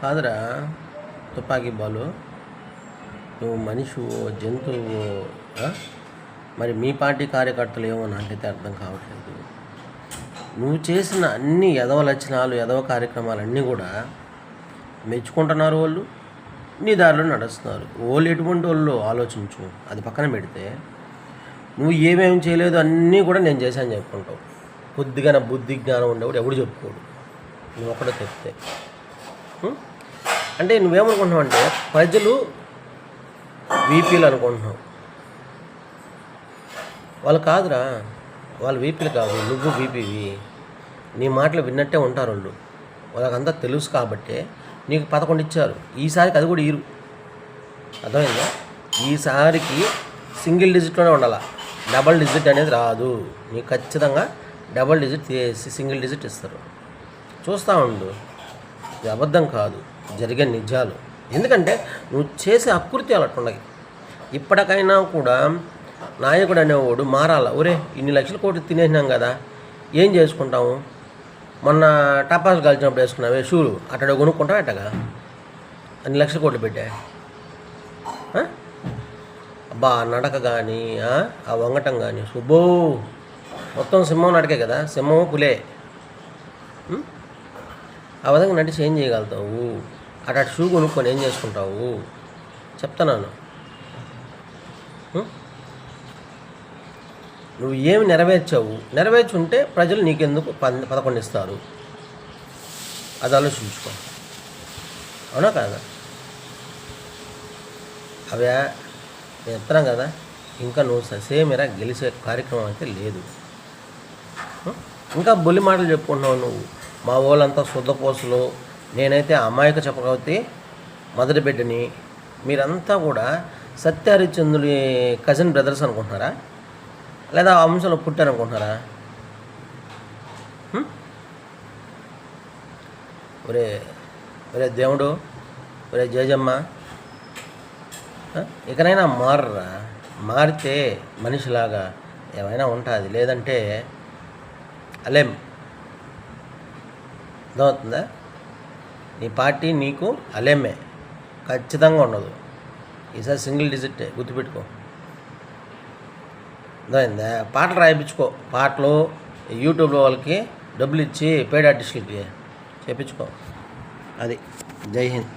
కాదురా తుపాకీ బాలు, నువ్వు మనిషివో జంతువు? మరి మీ పార్టీ కార్యకర్తలు ఏమో నాకైతే అర్థం కావట్లేదు. నువ్వు చేసిన అన్ని ఎదవ లక్షణాలు ఎదవ కార్యక్రమాలు అన్నీ కూడా మెచ్చుకుంటున్నారు వాళ్ళు, నీ దారిలో నడుస్తున్నారు. వాళ్ళు ఎటువంటి వాళ్ళు ఆలోచించు, అది పక్కన పెడితే నువ్వు ఏమేమి చేయలేదు అన్నీ కూడా నేను చేశాను చెప్పుకుంటావు. కొద్దిగా నా బుద్ధి జ్ఞానం ఉండేవాడు ఎవడు చెప్పుకోడు, నువ్వు ఒకటే చెప్తే. అంటే నువ్వేమనుకుంటున్నావు అంటే ప్రజలు వీపీలు అనుకుంటున్నావు. వాళ్ళు కాదురా, వాళ్ళు వీపీలు కాదు, నువ్వు వీపీవి. నీ మాటలు విన్నట్టే ఉంటారు వాళ్ళు, వాళ్ళకంతా తెలుసు కాబట్టి నీకు 11 ఇచ్చారు. ఈసారికి అది కూడా ఇరు, అర్థమైందా? ఈసారికి సింగిల్ డిజిట్లోనే ఉండాలి, డబల్ డిజిట్ అనేది రాదు. నీకు ఖచ్చితంగా డబల్ డిజిట్ తీసి సింగిల్ డిజిట్ ఇస్తారు. చూస్తూ ఉండు, ఇది అబద్ధం కాదు, జరిగే నిజాలు. ఎందుకంటే నువ్వు చేసే అకృత్యాలు అట్టున్నాయి. ఇప్పటికైనా కూడా నాయకుడు అనేవాడు మారాల. ఒరే, ఇన్ని లక్షల కోట్లు తినేసినాం కదా, ఏం చేసుకుంటాము? మొన్న టపాస్ కాల్చినప్పుడు వేసుకున్నావే షూలు, అట్టడ కొనుక్కుంటావు అట్టగా అన్ని లక్షల కోట్లు పెట్టా. అబ్బా నడక కానీ ఆ వంగటం కానీ సుబ్బో మొత్తం సింహం నడకే కదా, సింహము పులే. ఆ విధంగా నడిచి ఏం చేయగలుగుతావు? అటు షూ కొనుక్కొని ఏం చేసుకుంటావు చెప్తున్నాను. నువ్వు ఏమి నెరవేర్చావు? నెరవేర్చుంటే ప్రజలు నీకెందుకు 11 ఇస్తారు, అది ఆలోచించుకో. అవునా కాదా? అవే నేను చెప్తున్నాం కదా, ఇంకా నువ్వు ససేమిరా గెలిచే కార్యక్రమం అయితే లేదు. ఇంకా బొల్లి మాటలు చెప్పుకుంటున్నావు నువ్వు. మా వాళ్ళంతా శుద్ధపోసులు, నేనైతే అమాయక చెప్పకపోతే మొదటి బిడ్డని. మీరంతా కూడా సత్యహరిచంద్రుడి కజిన్ బ్రదర్స్ అనుకుంటున్నారా, లేదా ఆ వంశంలో పుట్టారనుకుంటున్నారా? ఒరే ఒరే దేవుడు, ఒరే జయజమ్మ, ఇకనైనా మారరా. మారితే మనిషిలాగా ఏమైనా ఉంటుంది, లేదంటే అలేం. అర్థమవుతుందా? నీ పార్టీ నీకు అలేమే, ఖచ్చితంగా ఉండదు. ఈసారి సింగిల్ డిజిటే, గుర్తుపెట్టుకో. అర్థమైందా? పాటలు రాయించుకో, పాటలు యూట్యూబ్లో వాళ్ళకి డబ్బులు ఇచ్చి పెయిడ్ ఆర్టిస్టులకి చేయించుకో. అది. జై హింద్.